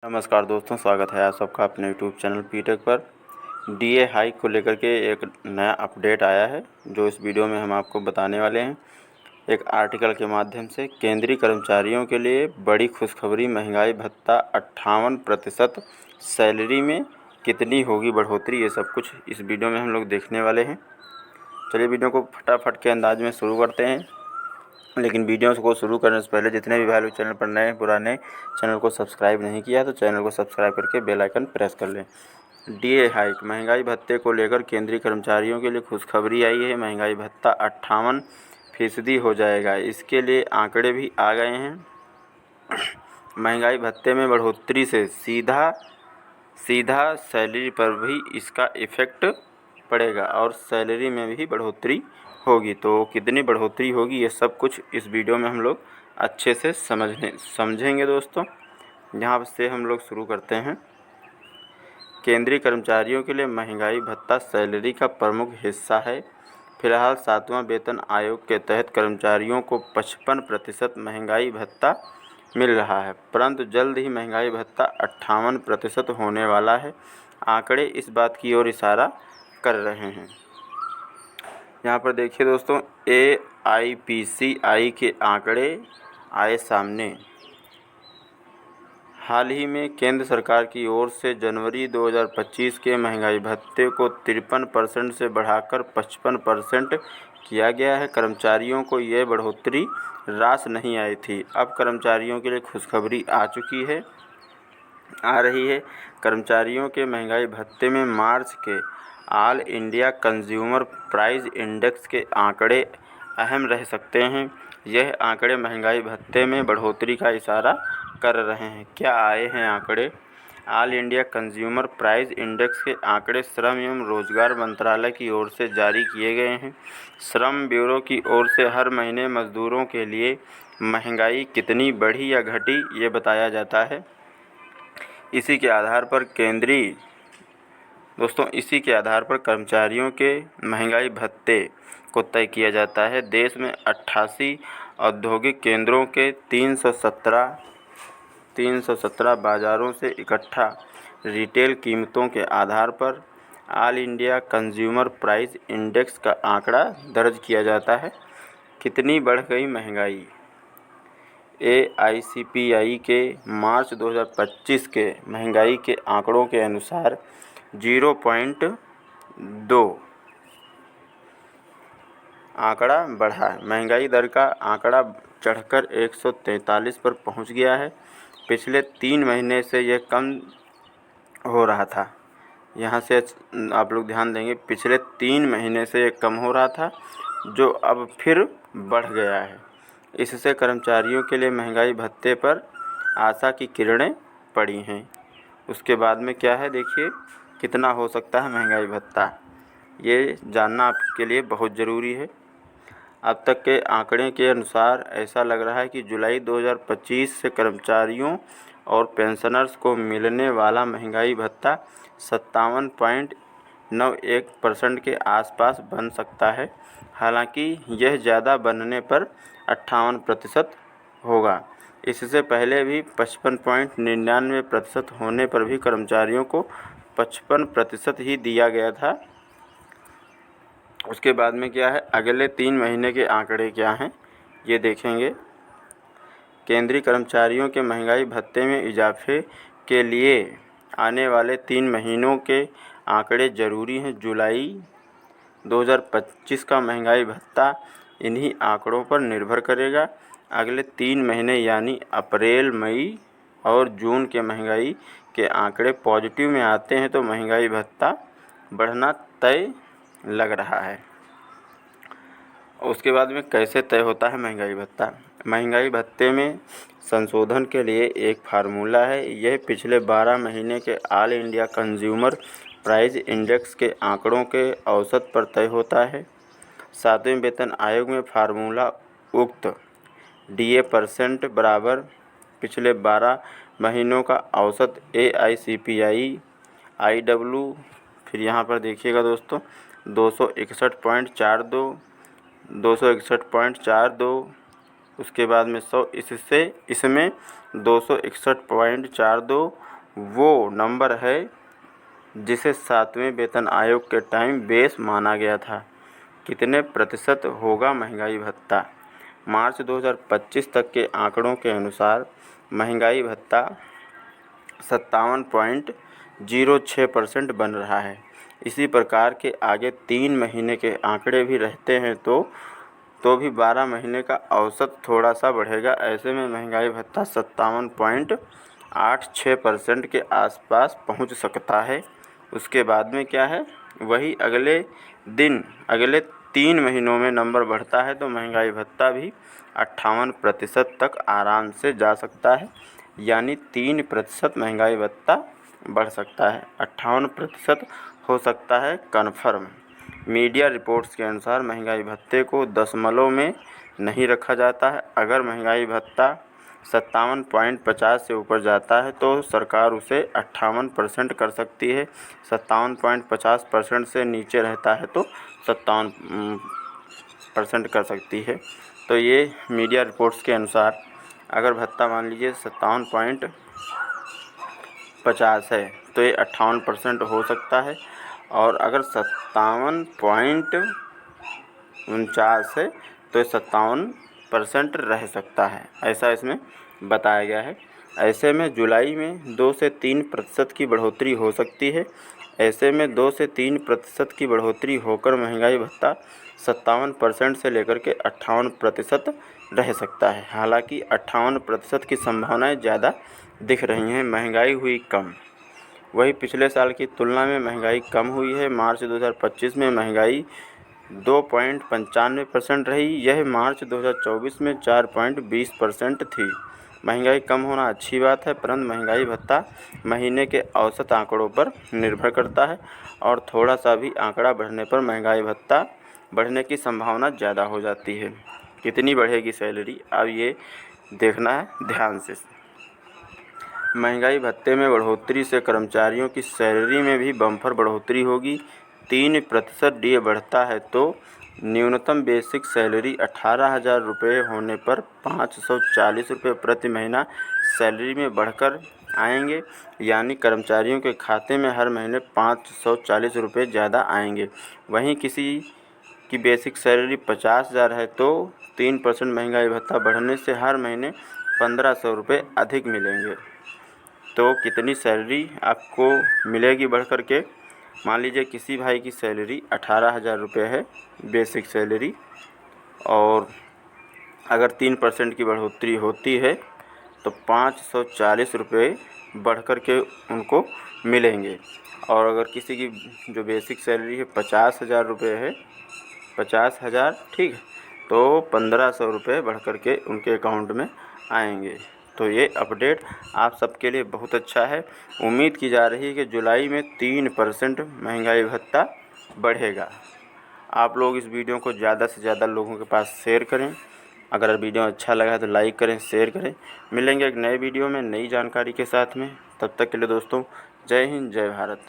नमस्कार दोस्तों, स्वागत है आप सबका अपने यूट्यूब चैनल पीटेक पर। डीए हाइक को लेकर के एक नया अपडेट आया है, जो इस वीडियो में हम आपको बताने वाले हैं। एक आर्टिकल के माध्यम से केंद्रीय कर्मचारियों के लिए बड़ी खुशखबरी, महंगाई भत्ता 58% सैलरी में कितनी होगी बढ़ोतरी, ये सब कुछ इस वीडियो में हम लोग देखने वाले हैं। चलिए वीडियो को फटाफट के अंदाज में शुरू करते हैं। लेकिन वीडियो को शुरू करने से पहले जितने भी भाई लोग चैनल पर नए पुराने चैनल को सब्सक्राइब नहीं किया तो चैनल को सब्सक्राइब करके बेल आइकन प्रेस कर लें। डीए हाइक, महंगाई भत्ते को लेकर केंद्रीय कर्मचारियों के लिए खुशखबरी आई है। महंगाई भत्ता 58% हो जाएगा। इसके लिए आंकड़े भी आ गए हैं। महंगाई भत्ते में बढ़ोतरी से सीधा सैलरी पर भी इसका इफ़ेक्ट पड़ेगा और सैलरी में भी बढ़ोतरी होगी। तो कितनी बढ़ोतरी होगी, ये सब कुछ इस वीडियो में हम लोग अच्छे से समझेंगे दोस्तों। यहाँ से हम लोग शुरू करते हैं। केंद्रीय कर्मचारियों के लिए महंगाई भत्ता सैलरी का प्रमुख हिस्सा है। फिलहाल 7वां वेतन आयोग के तहत कर्मचारियों को 55% महंगाई भत्ता मिल रहा है, परंतु जल्द ही महंगाई भत्ता 58% होने वाला है। आंकड़े इस बात की ओर इशारा कर रहे हैं। यहाँ पर देखिए दोस्तों, AIPCI के आंकड़े आए सामने। हाल ही में केंद्र सरकार की ओर से जनवरी 2025 के महंगाई भत्ते को 53% से बढ़ाकर 55% किया गया है। कर्मचारियों को यह बढ़ोतरी रास नहीं आई थी। अब कर्मचारियों के लिए खुशखबरी आ रही है। कर्मचारियों के महंगाई भत्ते में मार्च के all India consumer price index के आंकड़े अहम रह सकते हैं। यह आंकड़े महंगाई भत्ते में बढ़ोतरी का इशारा कर रहे हैं। क्या आए हैं आंकड़े? All India consumer price index के आंकड़े श्रम एवं रोजगार मंत्रालय की ओर से जारी किए गए हैं। श्रम ब्यूरो की ओर से हर महीने मजदूरों के लिए महंगाई कितनी बढ़ी या घटी, ये बताया जाता है। इसी के आधार पर कर्मचारियों के महंगाई भत्ते को तय किया जाता है। देश में 88 औद्योगिक केंद्रों के 317 बाज़ारों से इकट्ठा रिटेल कीमतों के आधार पर all India consumer price index का आंकड़ा दर्ज किया जाता है। कितनी बढ़ गई महंगाई? AICPI के मार्च 2025 के महंगाई के आंकड़ों के अनुसार 0.2 आंकड़ा बढ़ा। महंगाई दर का आंकड़ा चढ़कर 143 पर पहुंच गया है। पिछले 3 महीने से यह कम हो रहा था। यहाँ से आप लोग ध्यान देंगे, पिछले 3 महीने से ये कम हो रहा था, जो अब फिर बढ़ गया है। इससे कर्मचारियों के लिए महंगाई भत्ते पर आशा की किरणें पड़ी हैं। उसके बाद में क्या है, देखिए कितना हो सकता है महंगाई भत्ता, ये जानना आपके लिए बहुत ज़रूरी है। अब तक के आंकड़े के अनुसार ऐसा लग रहा है कि जुलाई 2025 से कर्मचारियों और पेंशनर्स को मिलने वाला महंगाई भत्ता 57.91% के आसपास बन सकता है। हालांकि यह ज़्यादा बनने पर 58% होगा। इससे पहले भी 55.99% होने पर भी कर्मचारियों को 55% ही दिया गया था। उसके बाद में क्या है, अगले 3 महीने के आंकड़े क्या हैं, ये देखेंगे। केंद्रीय कर्मचारियों के महंगाई भत्ते में इजाफे के लिए आने वाले 3 महीनों के आंकड़े ज़रूरी हैं। जुलाई 2025 का महंगाई भत्ता इन्हीं आंकड़ों पर निर्भर करेगा। अगले 3 महीने यानी अप्रैल, मई और जून के महंगाई के आंकड़े पॉजिटिव में आते हैं तो महंगाई भत्ता बढ़ना तय लग रहा है। उसके बाद में कैसे तय होता है महंगाई भत्ता? महंगाई भत्ते में संशोधन के लिए एक फार्मूला है। यह पिछले 12 महीने के all India consumer price index के आंकड़ों के औसत पर तय होता है। 7वें वेतन आयोग में फार्मूला उक्त DA% बराबर पिछले 12 महीनों का औसत AICPI IW, फिर यहाँ पर देखिएगा दोस्तों 261.42, उसके बाद में 100, इसमें 261.42 वो नंबर है जिसे 7वें वेतन आयोग के टाइम बेस माना गया था। कितने प्रतिशत होगा महंगाई भत्ता? मार्च 2025 तक के आंकड़ों के अनुसार महंगाई भत्ता 57.06% बन रहा है। इसी प्रकार के आगे 3 महीने के आंकड़े भी रहते हैं तो भी 12 महीने का औसत थोड़ा सा बढ़ेगा। ऐसे में महंगाई भत्ता 57.86% के आसपास पहुंच सकता है। उसके बाद में क्या है, वही अगले 3 महीनों में नंबर बढ़ता है तो महंगाई भत्ता भी 58% तक आराम से जा सकता है। यानी 3% महंगाई भत्ता बढ़ सकता है, 58% हो सकता है कन्फर्म। मीडिया रिपोर्ट्स के अनुसार महंगाई भत्ते को दशमलव में नहीं रखा जाता है। अगर महंगाई भत्ता 57.50 से ऊपर जाता है तो सरकार उसे 58% कर सकती है। 57.50% से नीचे रहता है तो 57% कर सकती है। तो ये मीडिया रिपोर्ट्स के अनुसार अगर भत्ता मान लीजिए 57.50 है तो ये 58% हो सकता है, और अगर 57.49 है तो 57% रह सकता है, ऐसा इसमें बताया गया है। ऐसे में जुलाई में 2 से 3% की बढ़ोतरी हो सकती है। ऐसे में 2 से 3% की बढ़ोतरी होकर महंगाई भत्ता 57% से लेकर के 58% रह सकता है। हालांकि 58% की संभावनाएं ज़्यादा दिख रही हैं। महंगाई हुई कम, वही पिछले साल की तुलना में महंगाई कम हुई है। मार्च 2025 में महंगाई 2.95% रही। यह मार्च 2024 में 4.20% थी। महंगाई कम होना अच्छी बात है, परंतु महंगाई भत्ता महीने के औसत आंकड़ों पर निर्भर करता है, और थोड़ा सा भी आंकड़ा बढ़ने पर महंगाई भत्ता बढ़ने की संभावना ज़्यादा हो जाती है। कितनी बढ़ेगी सैलरी, अब ये देखना है ध्यान से। महंगाई भत्ते में बढ़ोतरी से कर्मचारियों की सैलरी में भी बम्पर बढ़ोतरी होगी। 3% डीए बढ़ता है तो न्यूनतम बेसिक सैलरी 18,000 रुपये होने पर 540 रुपये प्रति महीना सैलरी में बढ़कर आएंगे। यानी कर्मचारियों के खाते में हर महीने 540 रुपये ज़्यादा आएंगे। वहीं किसी की बेसिक सैलरी 50,000 है तो 3% महंगाई भत्ता बढ़ने से हर महीने 1,500 रुपये अधिक मिलेंगे। तो कितनी सैलरी आपको मिलेगी बढ़ कर के? मान लीजिए किसी भाई की सैलरी 18,000 रुपये है बेसिक सैलरी, और अगर 3% की बढ़ोतरी होती है तो 540 रुपये बढ़ कर के उनको मिलेंगे। और अगर किसी की जो बेसिक सैलरी है 50,000 रुपये है, 50,000, ठीक है, तो 1,500 रुपये बढ़ कर के उनके अकाउंट में आएंगे। तो ये अपडेट आप सबके लिए बहुत अच्छा है। उम्मीद की जा रही है कि जुलाई में 3% महंगाई भत्ता बढ़ेगा। आप लोग इस वीडियो को ज़्यादा से ज़्यादा लोगों के पास शेयर करें। अगर वीडियो अच्छा लगा तो लाइक करें, शेयर करें। मिलेंगे एक नए वीडियो में नई जानकारी के साथ में। तब तक के लिए दोस्तों, जय हिंद, जय भारत।